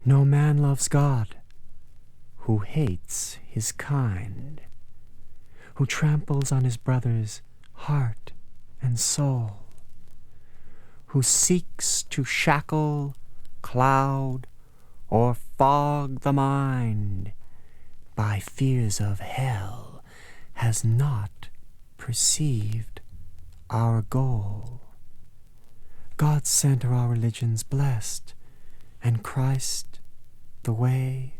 No man loves God who hates his kind, who tramples on his brother's heart and soul, who seeks to shackle, cloud, or fog the mind by fears of hell, has not perceived our goal. God's center our religions blessed, and Christ the way,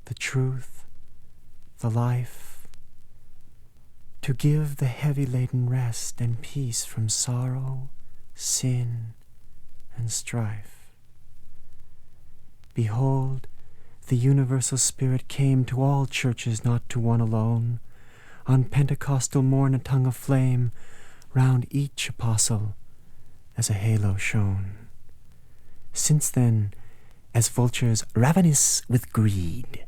the truth, the life, to give the heavy-laden rest and peace from sorrow, sin, and strife. Behold, the universal Spirit came to all churches, not to one alone. On Pentecostal morn a tongue of flame round each apostle as a halo shone. Since then, as vultures ravenous with greed,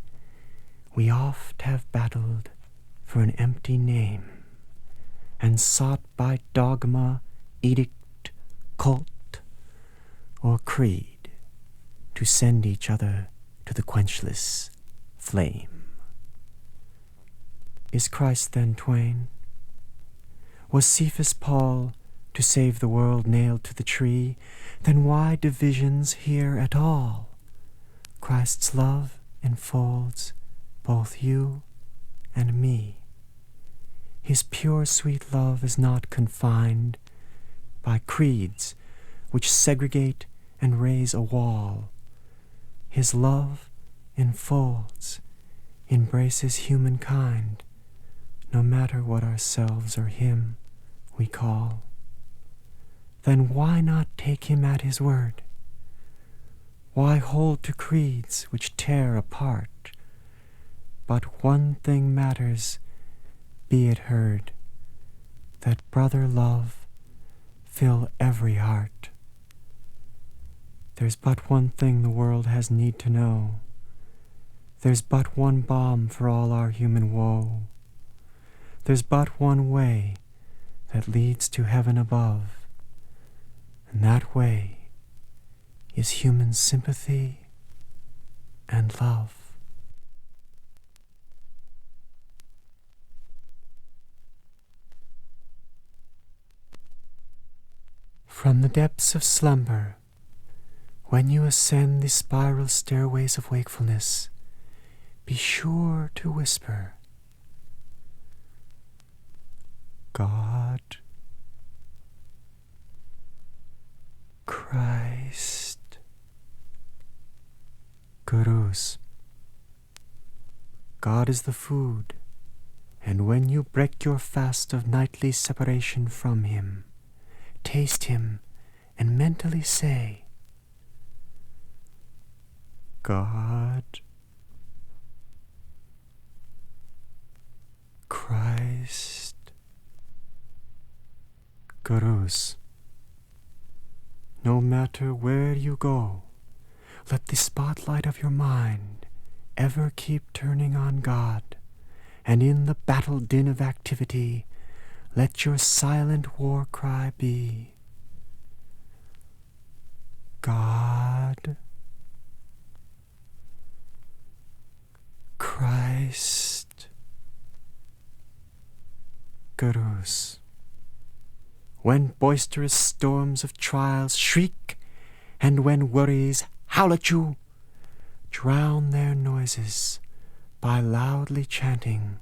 we oft have battled for an empty name, and sought by dogma, edict, cult, or creed to send each other to the quenchless flame. Is Christ then twain? Was Cephas Paul to save the world nailed to the tree? Then why divisions here at all? Christ's love enfolds both you and me. His pure sweet love is not confined by creeds which segregate and raise a wall. His love enfolds, embraces humankind, no matter what ourselves or him we call. Then why not take him at his word? Why hold to creeds which tear apart? But one thing matters, be it heard, that brother love fill every heart. There's but one thing the world has need to know. There's but one balm for all our human woe. There's but one way that leads to heaven above, and that way is human sympathy and love. From the depths of slumber, when you ascend the spiral stairways of wakefulness, be sure to whisper, God, Christ, Gurus. God is the food, and when you break your fast of nightly separation from him, taste him and mentally say, God, Christ, Gurus. No matter where you go, let the spotlight of your mind ever keep turning on God, and in the battle din of activity, let your silent war cry be, God, Christ, Gurus. When boisterous storms of trials shriek, and when worries howl at you, drown their noises by loudly chanting,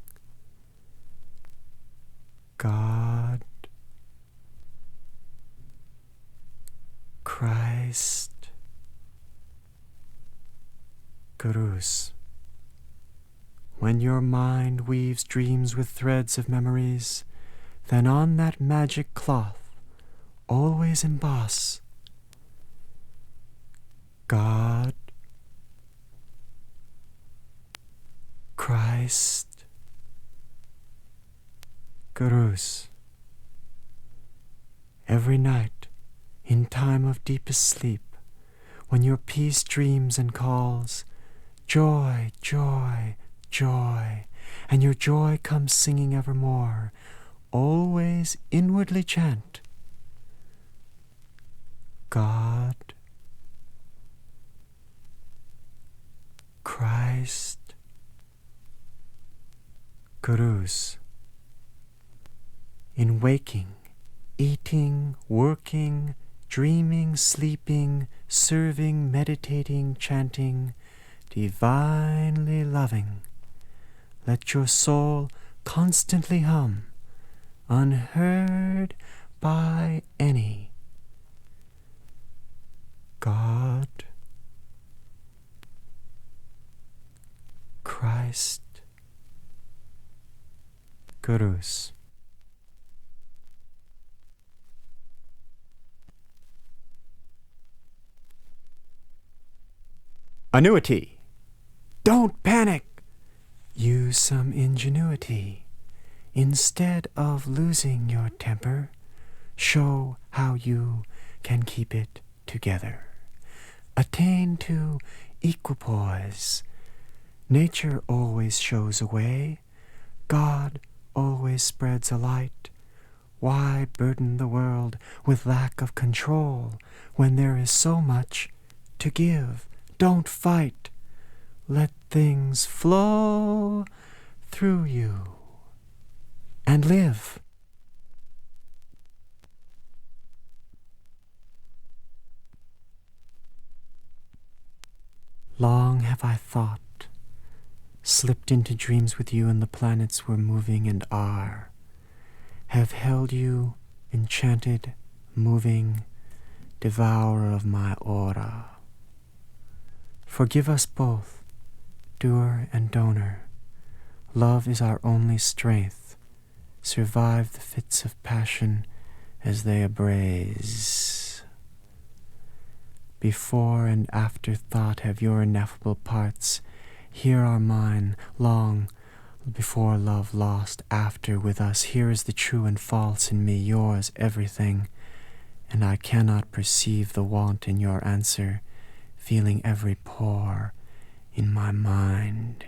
God, Christ, Gurus. When your mind weaves dreams with threads of memories, then on that magic cloth always emboss, God, Christ, Gurus. Every night, in time of deepest sleep, when your peace dreams and calls, joy, joy, joy, and your joy comes singing evermore, always inwardly chant, God, Christ. Gurus. In waking, eating, working, dreaming, sleeping, serving, meditating, chanting, divinely loving, let your soul constantly hum, unheard by any. God, Christ, Gurus. Annuity. Don't panic. Use some ingenuity. Instead of losing your temper, show how you can keep it together. Attain to equipoise. Nature always shows a way. God always spreads a light. Why burden the world with lack of control when there is so much to give? Don't fight. Let things flow through you and live. Long have I thought, slipped into dreams with you, and the planets were moving and are, have held you enchanted, moving, devourer of my aura. Forgive us both, doer and donor. Love is our only strength. Survive the fits of passion as they abrase. Before and after thought have your ineffable parts. Here are mine, long before love lost, after with us. Here is the true and false in me, yours everything, and I cannot perceive the want in your answer, feeling every pore in my mind.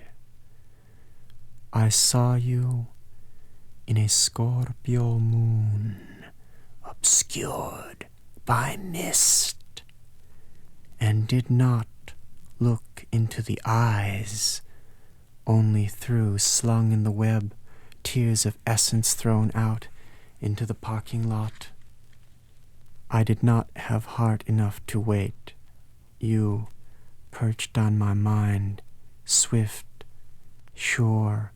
I saw you in a Scorpio moon, obscured by mist, and did not look into the eyes, only through, slung in the web, tears of essence thrown out into the parking lot. I did not have heart enough to wait. You perched on my mind, swift, sure,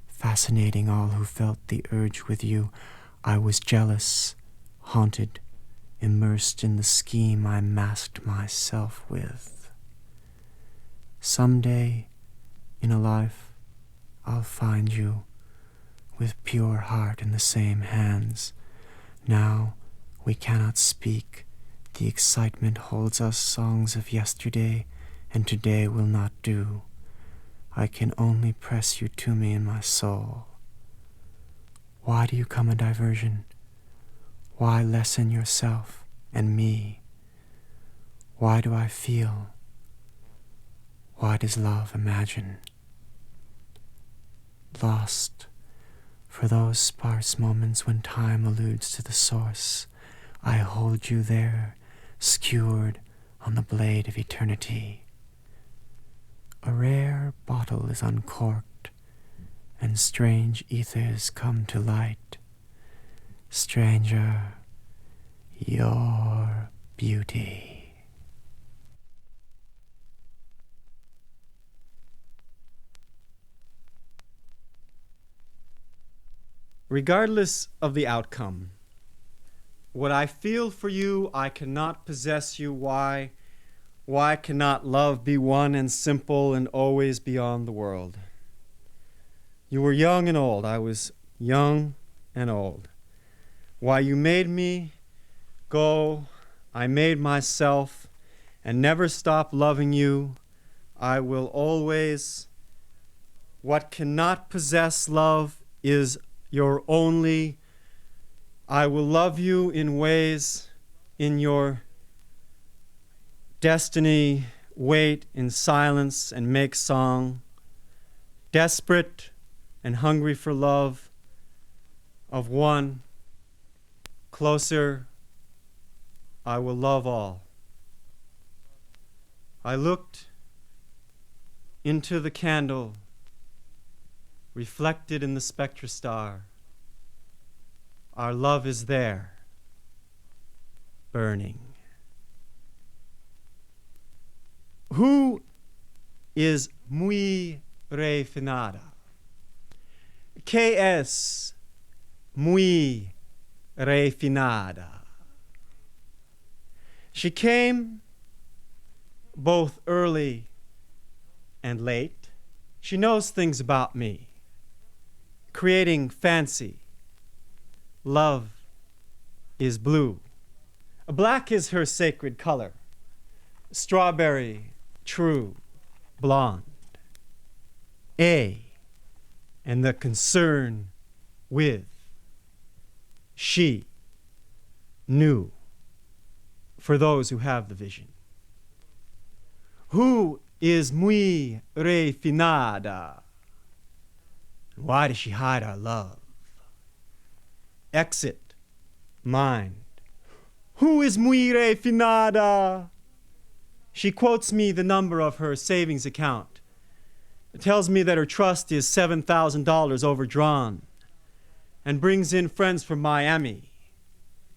fascinating all who felt the urge with you. I was jealous, haunted, immersed in the scheme I masked myself with. Someday, in a life, I'll find you with pure heart in the same hands. Now we cannot speak. The excitement holds us songs of yesterday, and today will not do. I can only press you to me in my soul. Why do you come a diversion? Why lessen yourself and me? Why do I feel? Why does love imagine? Lost for those sparse moments when time alludes to the source, I hold you there, skewered on the blade of eternity. A rare bottle is uncorked, and strange ethers come to light. Stranger, your beauty. Regardless of the outcome, what I feel for you, I cannot possess you. Why? Why cannot love be one and simple and always beyond the world? You were young and old. I was young and old. Why, you made me go. I made myself, and never stop loving you. I will always. What cannot possess love is your only. I will love you in ways, in your destiny, wait in silence and make song, desperate and hungry for love of one, closer, I will love all. I looked into the candle, reflected in the spectrostar. Our love is there, burning. Who is Muy Refinada? ¿Qué es Muy Refinada? She came both early and late. She knows things about me, creating fancy. Love is blue. Black is her sacred color. Strawberry, true, blonde. And the concern with. She knew, for those who have the vision. Who is Muy Refinada? Why does she hide our love? Exit, mind. Who is Muy Refinada? She quotes me the number of her savings account. It tells me that her trust is $7,000 overdrawn, and brings in friends from Miami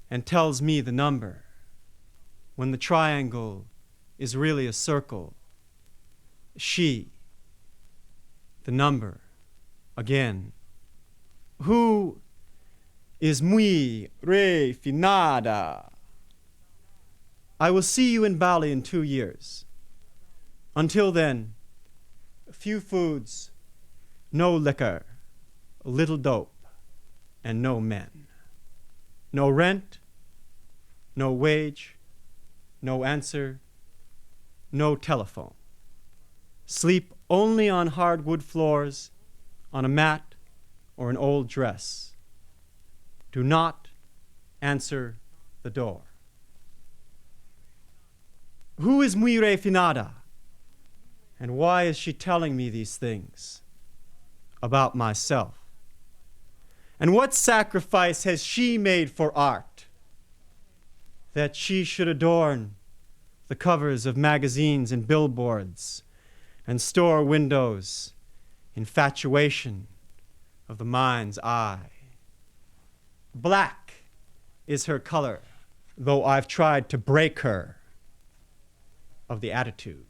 and tells me the number, when the triangle is really a circle. She, the number, again. Who is Muy Refinada? I will see you in Bali in 2 years. Until then, few foods, no liquor, little dope, and no men. No rent, no wage, no answer, no telephone. Sleep only on hardwood floors, on a mat or an old dress. Do not answer the door. Who is Muy Refinada? And why is she telling me these things about myself? And what sacrifice has she made for art, that she should adorn the covers of magazines and billboards and store windows, infatuation of the mind's eye? Black is her color, though I've tried to break her of the attitude.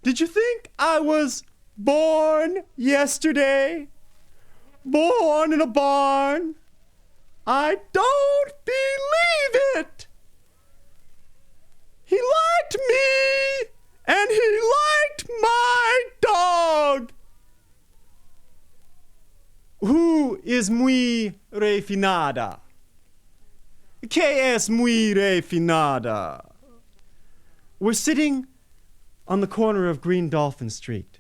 Did you think I was born yesterday? Born in a barn? I don't believe it! He liked me, and he liked my dog. Who is Muy Refinada? ¿Qué es Muy Refinada? We're sitting on the corner of Green Dolphin Street,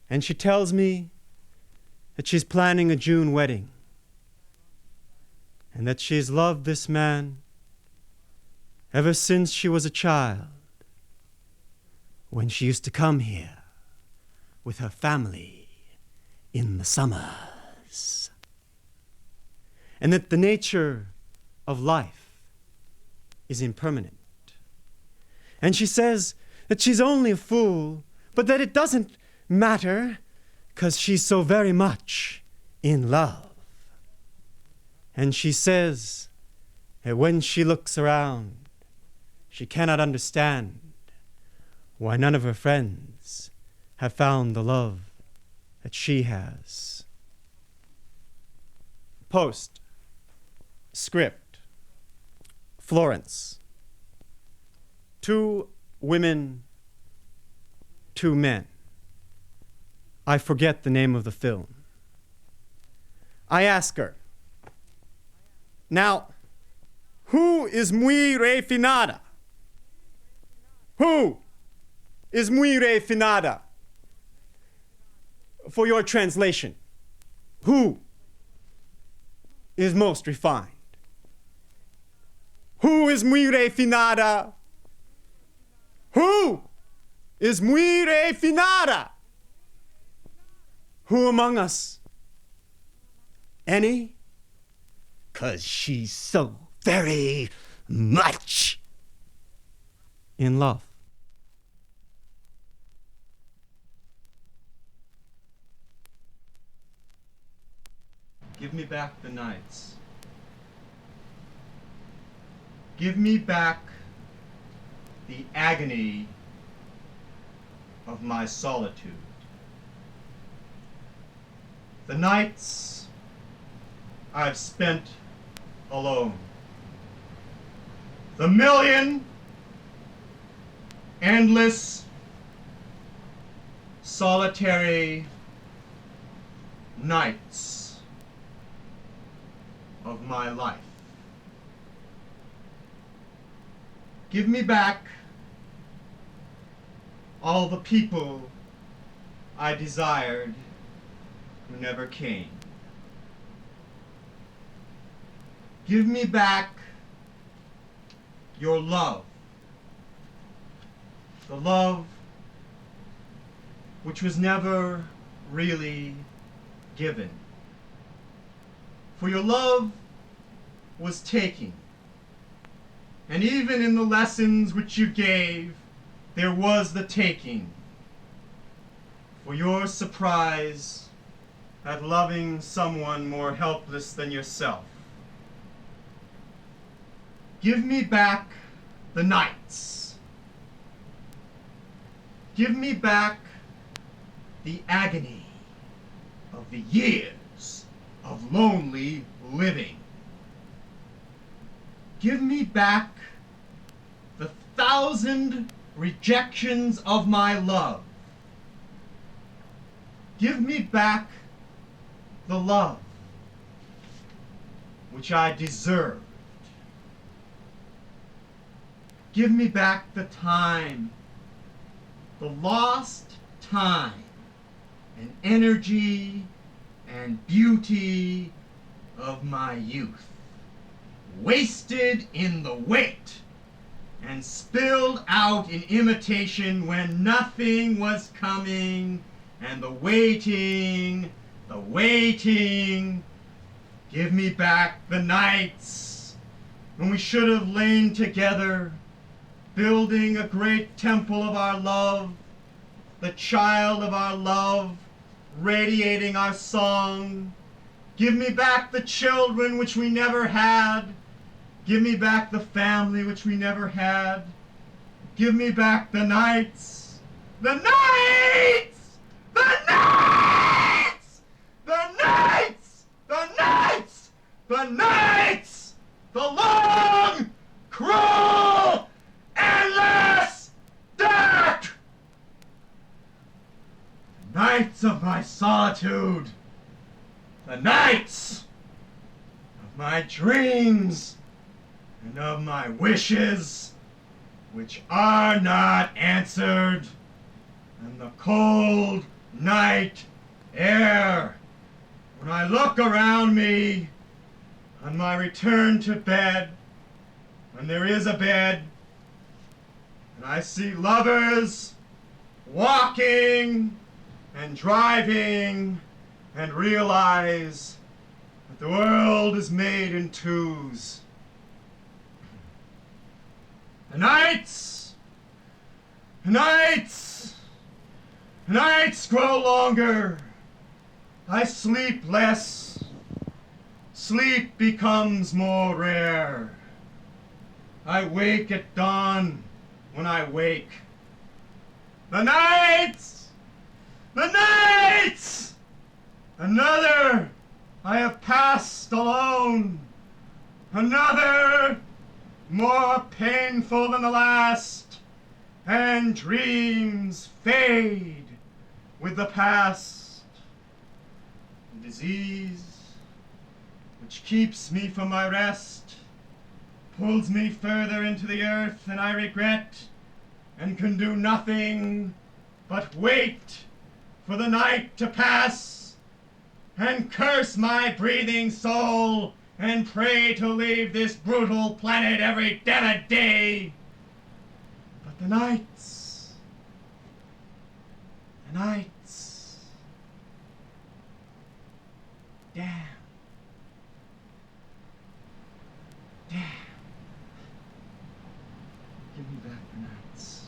and she tells me that she's planning a June wedding, and that she's loved this man ever since she was a child, when she used to come here with her family in the summers, and that the nature of life is impermanent. And she says that she's only a fool, but that it doesn't matter, 'cause she's so very much in love. And she says that when she looks around, she cannot understand why none of her friends have found the love that she has. Post. Script. Florence. 2 women, 2 men. I forget the name of the film. I ask her, now, who is Muy Refinada? Who is Muy Refinada? For your translation, who is most refined? Who is Muy Refinada? Who is Muy Refinada? Who among us? Any? 'Cause she's so very much in love. me back the nights. Give me back the agony of my solitude. The nights I've spent alone. The million endless solitary nights of my life. Give me back all the people I desired who never came. Give me back your love, the love which was never really given. For your love was taking, and even in the lessons which you gave, there was the taking. For your surprise at loving someone more helpless than yourself. Give me back the nights. Give me back the agony of the years of lonely living. Give me back the 1,000 rejections of my love. Give me back the love which I deserved. Give me back the time, the lost time, and energy and beauty of my youth, wasted in the wait and spilled out in imitation when nothing was coming, and the waiting. Give me back the nights when we should have lain together, building a great temple of our love, the child of our love, radiating our song. Give me back the children which we never had. Give me back the family which we never had. Give me back the nights. The nights! The nights! The nights! The nights! The nights! The long, cruel, endless, dark nights of my solitude, the nights of my dreams and of my wishes which are not answered, and the cold night air when I look around me on my return to bed, when there is a bed, and I see lovers walking and driving, and realize that the world is made in twos. The nights grow longer. I sleep less. Sleep becomes more rare. I wake at dawn when I wake. The nights! Another I have passed alone. Another more painful than the last. And dreams fade with the past. And disease, which keeps me from my rest, pulls me further into the earth than I regret, and can do nothing but wait for the night to pass, and curse my breathing soul, and pray to leave this brutal planet every damned day. But the nights, damn. Give me back the nights.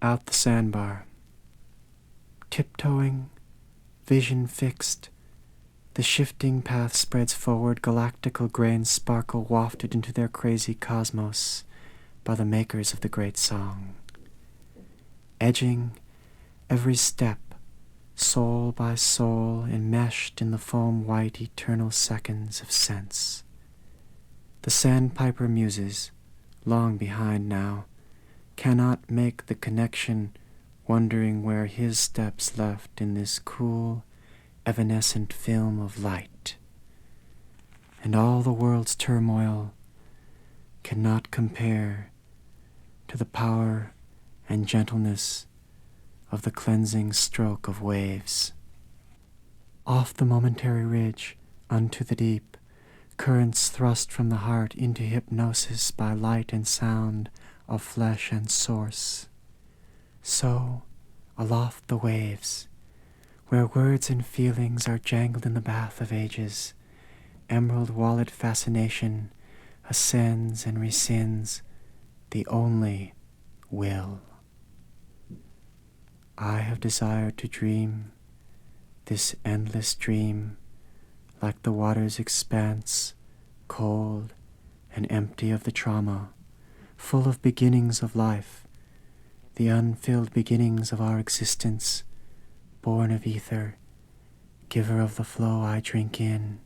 out the sandbar. Tiptoeing, vision fixed, the shifting path spreads forward, galactical grains sparkle wafted into their crazy cosmos by the makers of the great song. Edging every step, soul by soul, enmeshed in the foam-white eternal seconds of sense. The sandpiper muses, long behind now, cannot make the connection, wondering where his steps left in this cool, evanescent film of light. And all the world's turmoil cannot compare to the power and gentleness of the cleansing stroke of waves. Off the momentary ridge, unto the deep, currents thrust from the heart into hypnosis by light and sound of flesh and source. So, aloft the waves, where words and feelings are jangled in the bath of ages, emerald-walled fascination ascends and rescinds the only will. I have desired to dream this endless dream, like the water's expanse, cold and empty of the trauma, full of beginnings of life, the unfilled beginnings of our existence, born of ether, giver of the flow I drink in,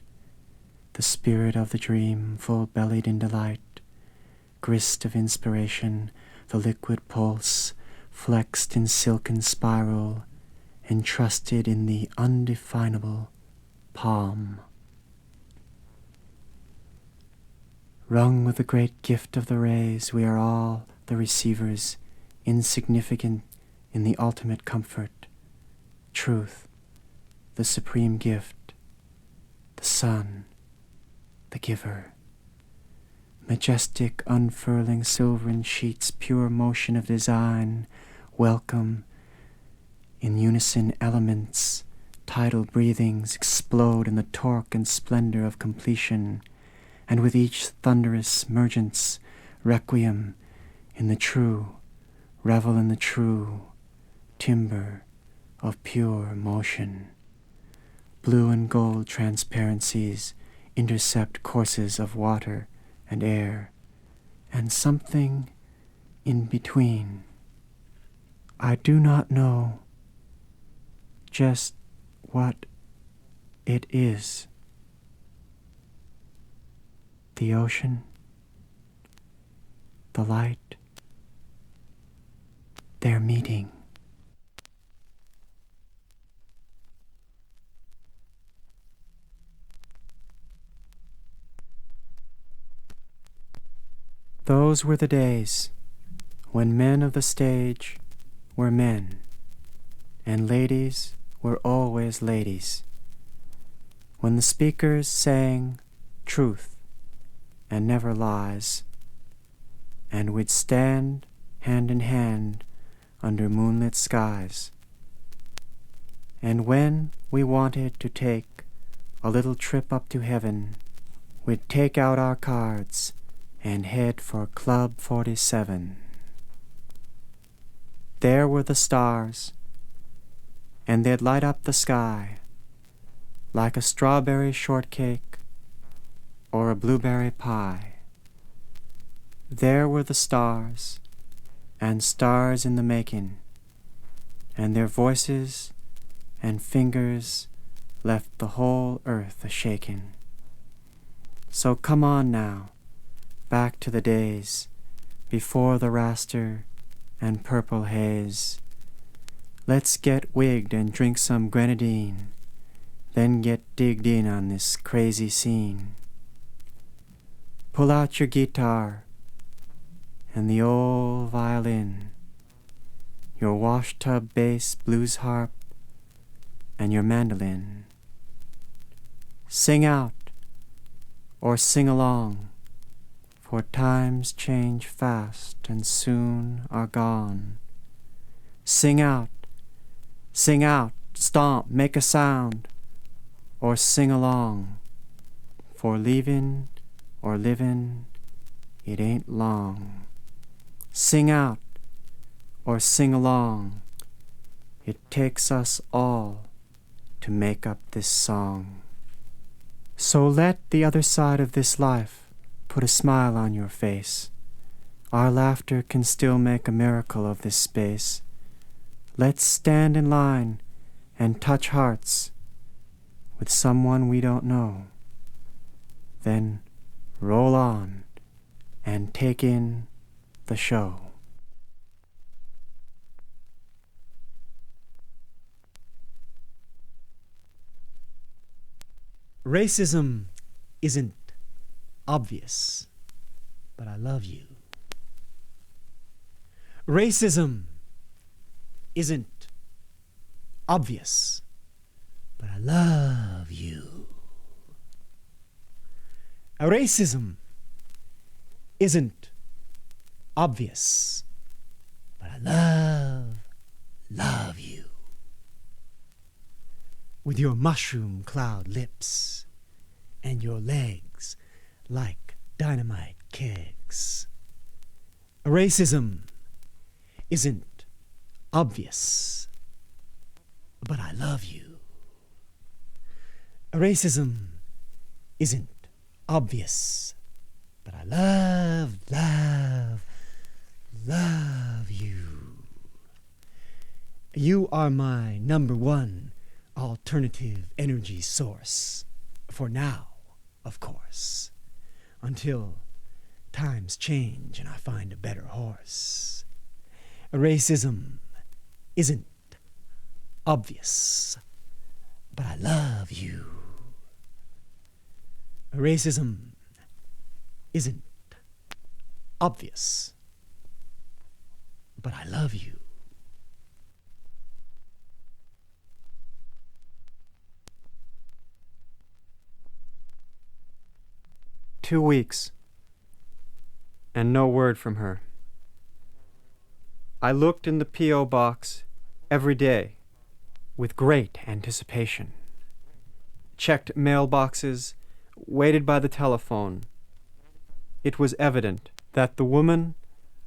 the spirit of the dream, full-bellied in delight, grist of inspiration, the liquid pulse, flexed in silken spiral, entrusted in the undefinable palm. Wrung with the great gift of the rays, we are all the receivers, insignificant in the ultimate comfort. Truth, the supreme gift, the sun, the giver. Majestic, unfurling silvern sheets, pure motion of design, welcome, in unison elements, tidal breathings explode in the torque and splendor of completion, and with each thunderous mergence, requiem in the true, revel in the true, timbre of pure motion. Blue and gold transparencies intercept courses of water and air, and something in between. I do not know just what it is. The ocean, the light, their meeting. Those were the days when men of the stage were men, and ladies were always ladies, when the speakers sang truth and never lies, and would stand hand in hand under moonlit skies. And when we wanted to take a little trip up to heaven, we'd take out our cards and head for Club 47. There were the stars, and they'd light up the sky like a strawberry shortcake or a blueberry pie. There were the stars, and stars in the making, and their voices and fingers left the whole earth a-shaking. So come on now, back to the days before the raster and purple haze. Let's get wigged and drink some grenadine, then get digged in on this crazy scene. Pull out your guitar and the old violin, your washtub bass, blues harp, and your mandolin. Sing out or sing along, for times change fast and soon are gone. Sing out, stomp, make a sound, or sing along, for leavin' or livin', it ain't long. Sing out, or sing along. It takes us all to make up this song. So let the other side of this life put a smile on your face. Our laughter can still make a miracle of this space. Let's stand in line and touch hearts with someone we don't know. Then roll on and take in the show. Racism isn't obvious, but I love you. Racism isn't obvious, but I love you. Racism isn't obvious, but I love you. With your mushroom cloud lips and your legs like dynamite kegs. Racism isn't obvious, but I love you. Racism isn't obvious, but I love you. You are my number one alternative energy source. For now, of course. Until times change and I find a better horse. Racism isn't obvious, but I love you. Racism isn't obvious, but I love you. 2 weeks, and no word from her. I looked in the P.O. box every day with great anticipation, checked mailboxes, waited by the telephone. It was evident that the woman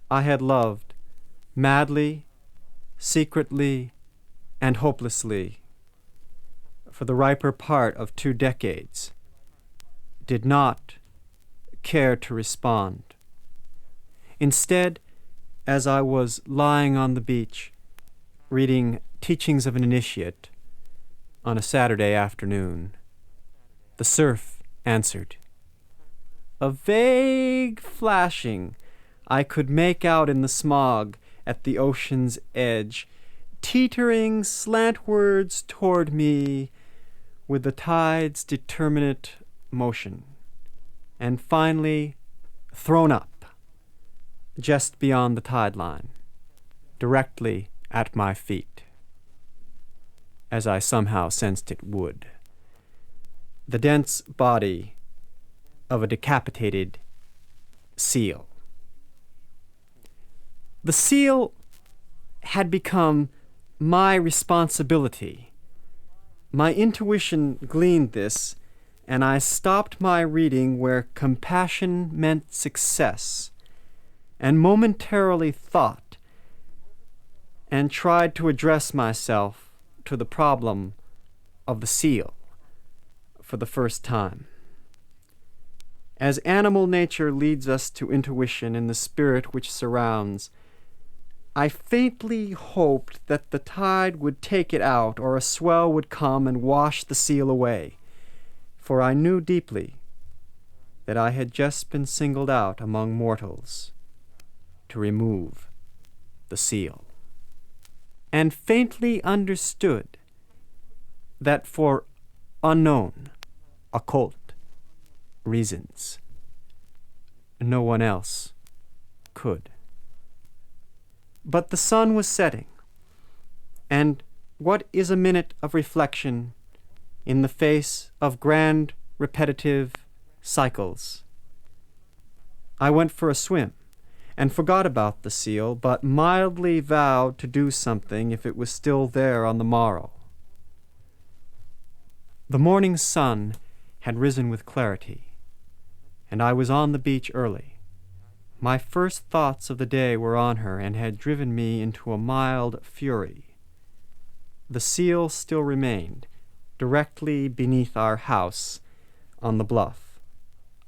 I had loved madly, secretly, and hopelessly for the riper part of 2 decades did not care to respond. Instead, as I was lying on the beach reading Teachings of an Initiate on a Saturday afternoon, the surf answered. A vague flashing I could make out in the smog at the ocean's edge, teetering slantwards toward me with the tide's determinate motion, and finally thrown up just beyond the tide line, directly at my feet, as I somehow sensed it would. The dense body of a decapitated seal. The seal had become my responsibility. My intuition gleaned this, and I stopped my reading where compassion meant success, and momentarily thought, and tried to address myself to the problem of the seal for the first time. As animal nature leads us to intuition in the spirit which surrounds, I faintly hoped that the tide would take it out, or a swell would come and wash the seal away, for I knew deeply that I had just been singled out among mortals to remove the seal, and faintly understood that for unknown, occult reasons, no one else could. But the sun was setting, and what is a minute of reflection in the face of grand repetitive cycles? I went for a swim and forgot about the seal, but mildly vowed to do something if it was still there on the morrow. The morning sun had risen with clarity, and I was on the beach early, My first thoughts of the day were on her and had driven me into a mild fury. The seal still remained, directly beneath our house on the bluff.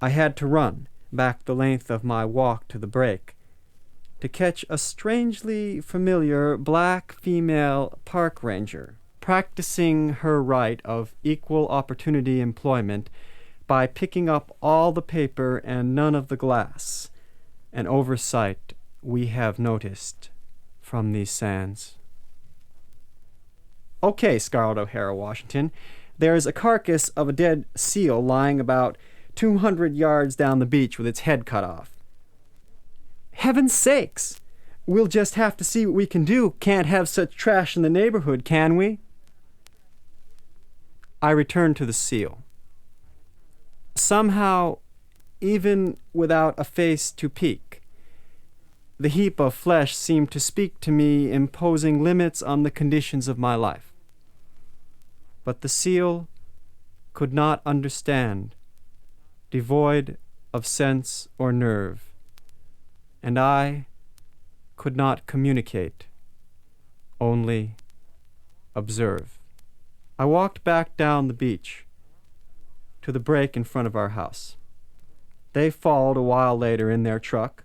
I had to run back the length of my walk to the break to catch a strangely familiar black female park ranger practicing her right of equal opportunity employment by picking up all the paper and none of the glass, an oversight we have noticed from these sands. "Okay, Scarlett O'Hara, Washington, there's a carcass of a dead seal lying about 200 yards down the beach with its head cut off." "Heaven's sakes! We'll just have to see what we can do. Can't have such trash in the neighborhood, can we?" I returned to the seal. Somehow, even without a face to peek, the heap of flesh seemed to speak to me, imposing limits on the conditions of my life. But the seal could not understand, devoid of sense or nerve, and I could not communicate, only observe. I walked back down the beach to the break in front of our house. They followed a while later in their truck,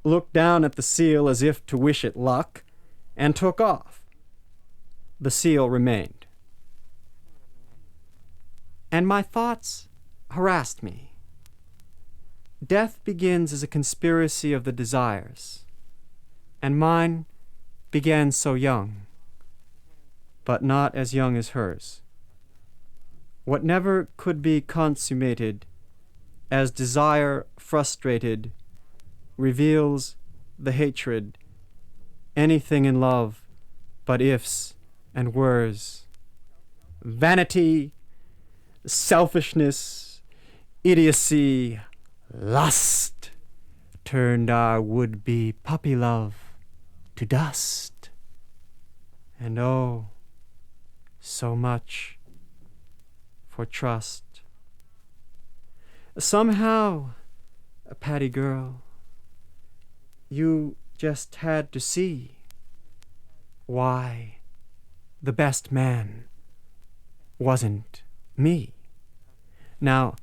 looked down at the seal as if to wish it luck, and took off. The seal remained. And my thoughts harassed me. Death begins as a conspiracy of the desires, and mine began so young, but not as young as hers. What never could be consummated, as desire frustrated, reveals the hatred, anything in love but ifs and weres. Vanity, selfishness, idiocy, lust turned our would-be puppy love to dust. And oh, so much for trust. Somehow, Patty girl, you just had to see why the best man wasn't me. Now,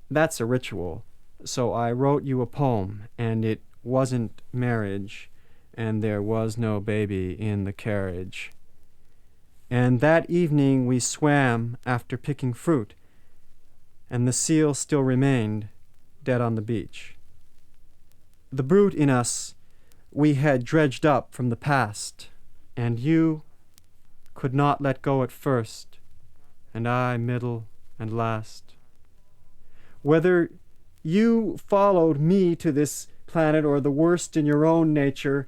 that's a ritual, so I wrote you a poem, and it wasn't marriage, and there was no baby in the carriage. And that evening we swam after picking fruit, and the seal still remained dead on the beach. The brute in us we had dredged up from the past, and you could not let go at first, and I middle and last. Whether you followed me to this planet or the worst in your own nature,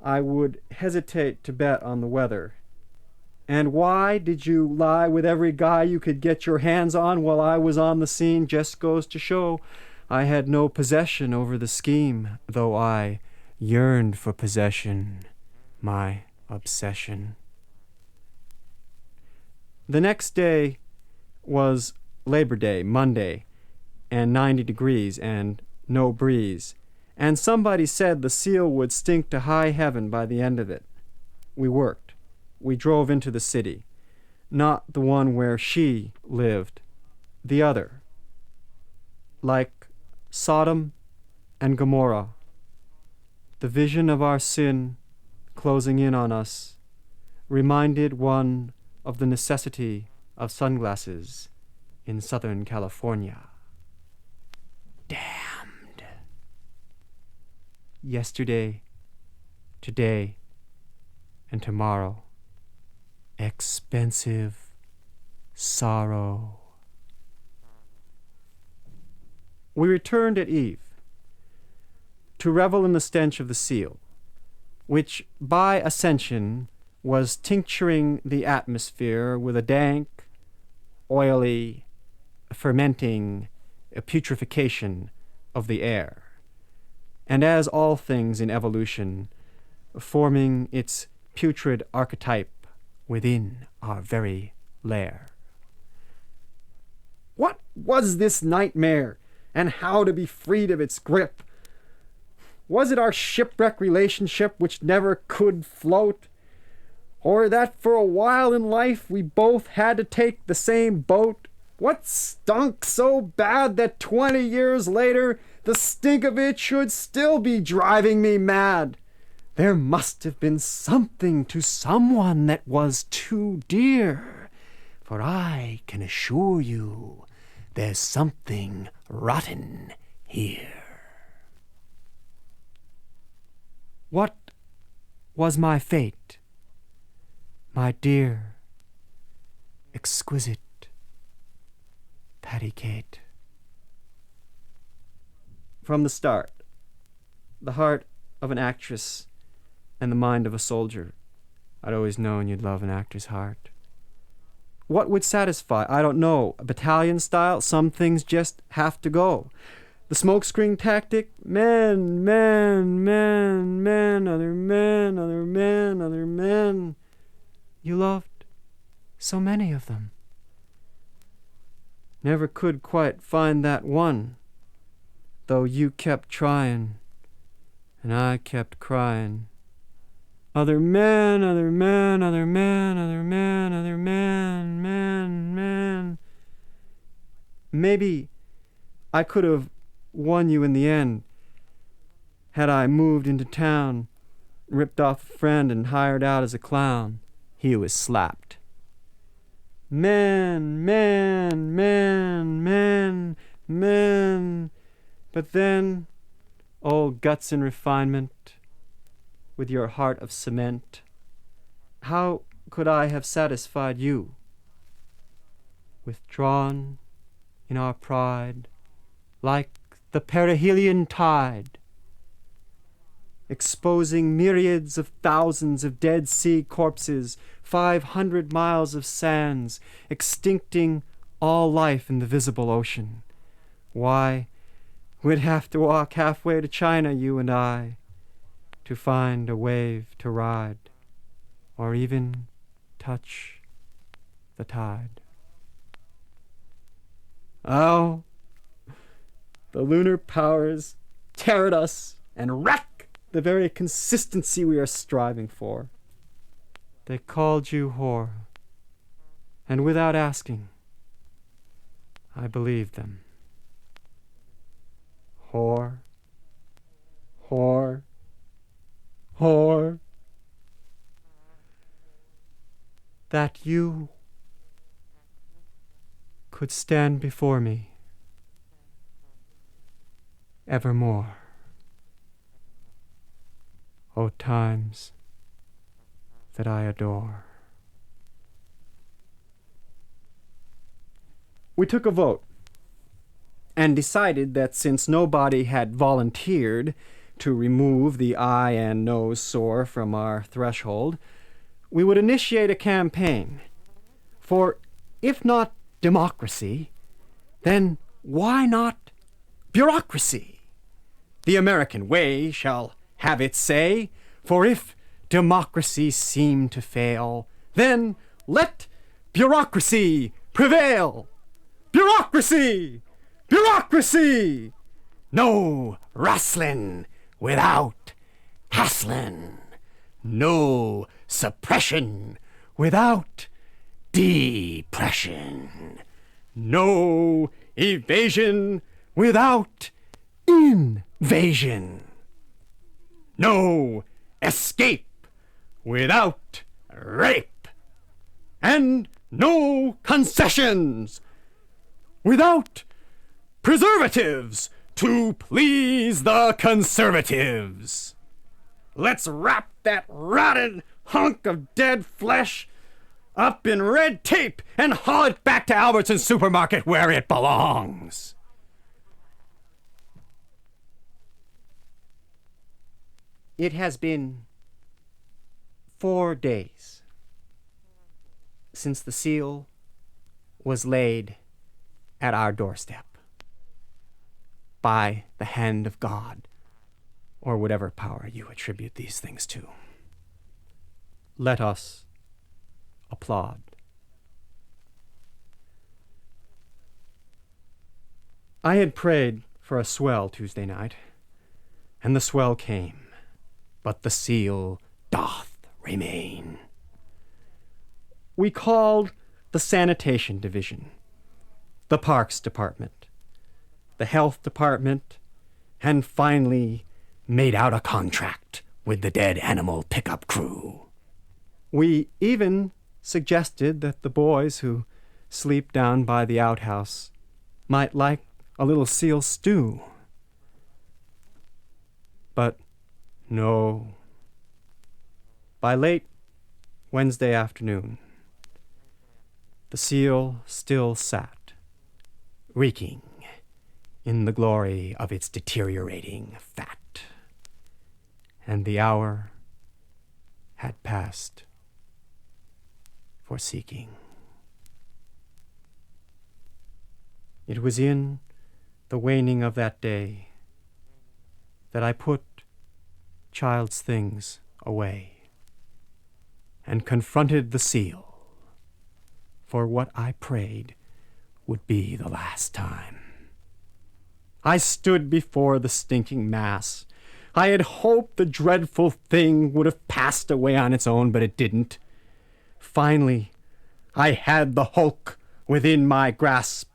I would hesitate to bet on the weather. And why did you lie with every guy you could get your hands on while I was on the scene just goes to show I had no possession over the scheme, though I yearned for possession, my obsession. The next day was Labor Day, Monday, and 90 degrees and no breeze, and somebody said the seal would stink to high heaven by the end of it. We worked. We drove into the city, not the one where she lived, the other, like Sodom and Gomorrah. The vision of our sin closing in on us reminded one of the necessity of sunglasses in Southern California. Damned. Yesterday, today, and tomorrow. Expensive sorrow. We returned at eve to revel in the stench of the seal, which by ascension was tincturing the atmosphere with a dank, oily, fermenting putrefaction of the air, and as all things in evolution, forming its putrid archetype within our very lair. What was this nightmare, and how to be freed of its grip? Was it our shipwreck relationship which never could float? Or that for a while in life we both had to take the same boat? What stunk so bad that 20 years later the stink of it should still be driving me mad? There must have been something to someone that was too dear, for I can assure you there's something rotten here. What was my fate, my dear, exquisite Patty Kate? From the start, the heart of an actress and the mind of a soldier, I'd always known you'd love an actor's heart. What would satisfy? I don't know. A battalion style? Some things just have to go. The smokescreen tactic? Men, men, men, men, other men, other men, other men. You loved so many of them. Never could quite find that one, though you kept trying, and I kept crying. Other men, other men, other men, other men, other men, men, men. Maybe I could have won you in the end, had I moved into town, ripped off a friend and hired out as a clown. He was slapped. Men, men, men, men, men. But then, old guts and refinement, with your heart of cement, how could I have satisfied you? Withdrawn in our pride, like the perihelion tide, exposing myriads of thousands of Dead Sea corpses, 500 miles of sands, extincting all life in the visible ocean. Why, we'd have to walk halfway to China, you and I, to find a wave to ride, or even touch the tide. Oh, the lunar powers tear at us and wreck the very consistency we are striving for. They called you whore, and without asking, I believed them. Whore, whore, whore. That you could stand before me evermore. O times that I adore. We took a vote and decided that since nobody had volunteered to remove the eye and nose sore from our threshold, we would initiate a campaign for, if not democracy, then why not bureaucracy? The American way shall have its say, for if democracy seem to fail, then let bureaucracy prevail. Bureaucracy! Bureaucracy! No wrastlin' without hasslin'. No suppression without depression. No evasion without invasion. No escape without rape. And no concessions without preservatives to please the conservatives. Let's wrap that rotten hunk of dead flesh up in red tape and haul it back to Albertson's supermarket where it belongs. It has been 4 days since the seal was laid at our doorstep by the hand of God, or whatever power you attribute these things to. Let us applaud. I had prayed for a swell Tuesday night, and the swell came, but the seal doth remain. We called the sanitation division, the parks department, the health department, and finally made out a contract with the dead animal pickup crew. We even suggested that the boys who sleep down by the outhouse might like a little seal stew. But no. By late Wednesday afternoon, the seal still sat, reeking in the glory of its deteriorating fat, and the hour had passed for seeking. It was in the waning of that day that I put child's things away and confronted the seal for what I prayed would be the last time. I stood before the stinking mass. I had hoped the dreadful thing would have passed away on its own, but it didn't. Finally, I had the hulk within my grasp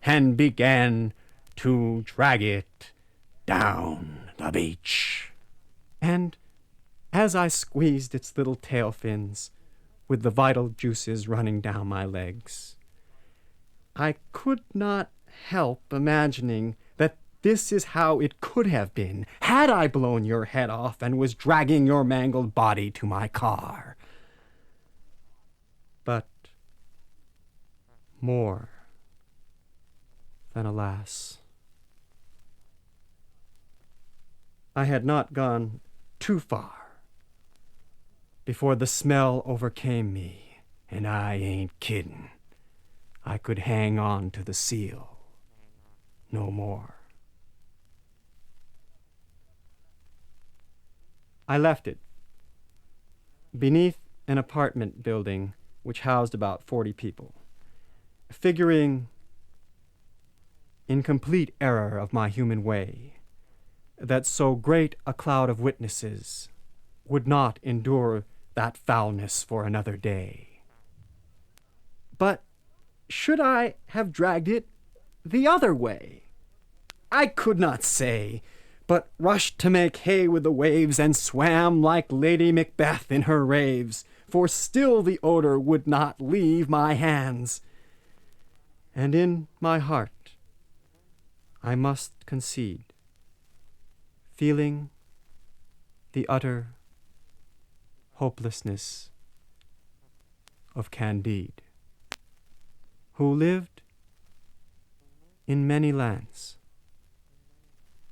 and began to drag it down the beach. And as I squeezed its little tail fins with the vital juices running down my legs, I could not help imagining that this is how it could have been had I blown your head off and was dragging your mangled body to my car. But more than alas, I had not gone too far before the smell overcame me, and I ain't kiddin'. I could hang on to the seal no more. I left it beneath an apartment building which housed about 40 people, figuring in complete error of my human way that so great a cloud of witnesses would not endure that foulness for another day. But should I have dragged it the other way? I could not say, but rushed to make hay with the waves and swam like Lady Macbeth in her raves, for still the odor would not leave my hands. And in my heart, I must concede, feeling the utter hopelessness of Candide, who lived in many lands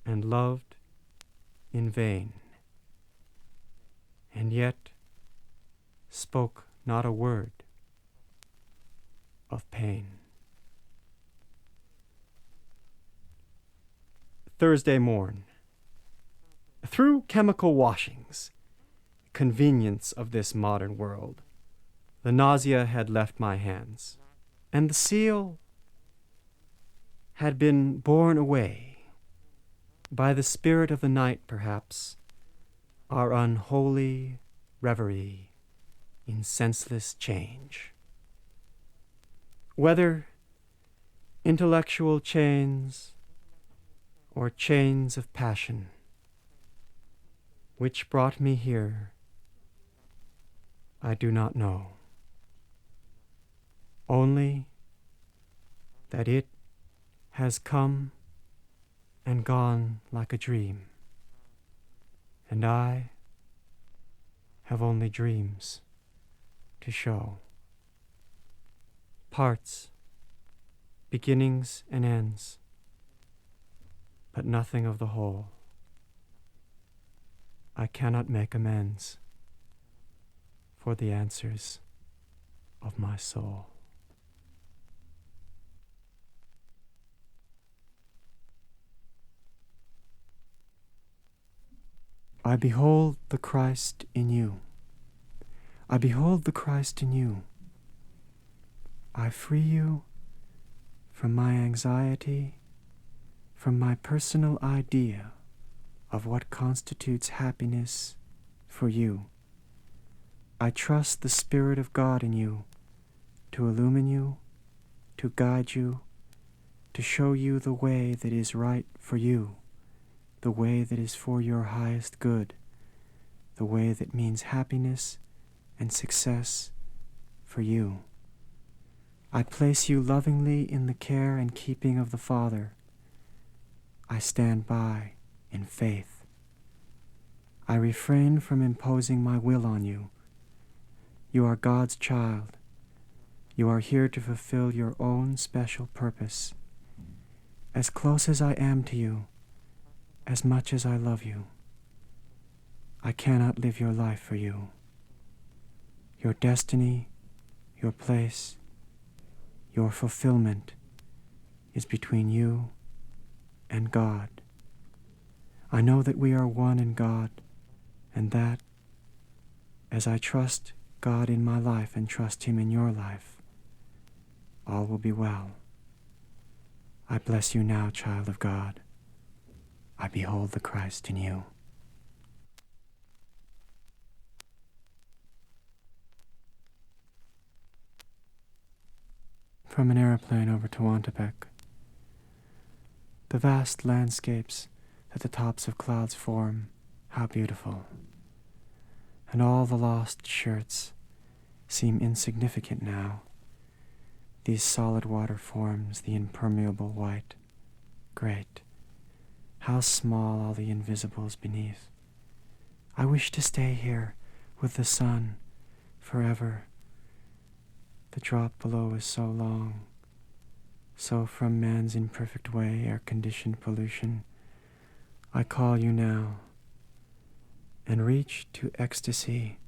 and loved in vain, and yet spoke not a word of pain. Thursday morn. Through chemical washings, convenience of this modern world, the nausea had left my hands, and the seal had been borne away by the spirit of the night, perhaps, our unholy reverie in senseless change. Whether intellectual chains or chains of passion, which brought me here, I do not know. Only that it has come and gone like a dream, and I have only dreams to show. Parts, beginnings and ends, but nothing of the whole. I cannot make amends for the answers of my soul. I behold the Christ in you. I behold the Christ in you. I free you from my anxiety, from my personal idea of what constitutes happiness for you. I trust the Spirit of God in you to illumine you, to guide you, to show you the way that is right for you, the way that is for your highest good, the way that means happiness and success for you. I place you lovingly in the care and keeping of the Father. I stand by in faith. I refrain from imposing my will on you. You are God's child. You are here to fulfill your own special purpose. As close as I am to you, as much as I love you, I cannot live your life for you. Your destiny, your place, your fulfillment is between you and God. I know that we are one in God, and that, as I trust God in my life and trust Him in your life, all will be well. I bless you now, child of God. I behold the Christ in you. From an aeroplane over Tehuantepec. The vast landscapes that the tops of clouds form, how beautiful. And all the lost shirts seem insignificant now. These solid water forms, the impermeable white. Great. How small all the invisibles beneath. I wish to stay here with the sun forever. The drop below is so long, so from man's imperfect way, air-conditioned pollution, I call you now, and reach to ecstasy,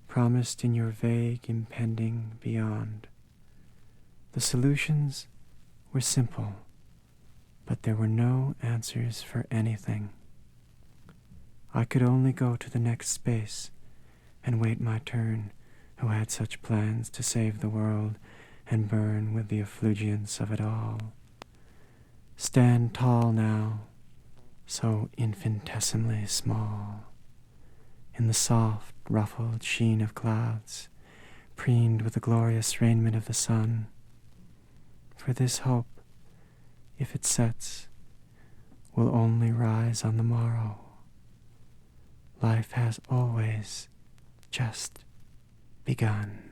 promised in your vague, impending beyond. The solutions were simple, but there were no answers for anything. I could only go to the next space and wait my turn, who had such plans to save the world and burn with the effulgence of it all. Stand tall now, so infinitesimally small, in the soft, ruffled sheen of clouds, preened with the glorious raiment of the sun. For this hope, if it sets, will only rise on the morrow. Life has always just begun.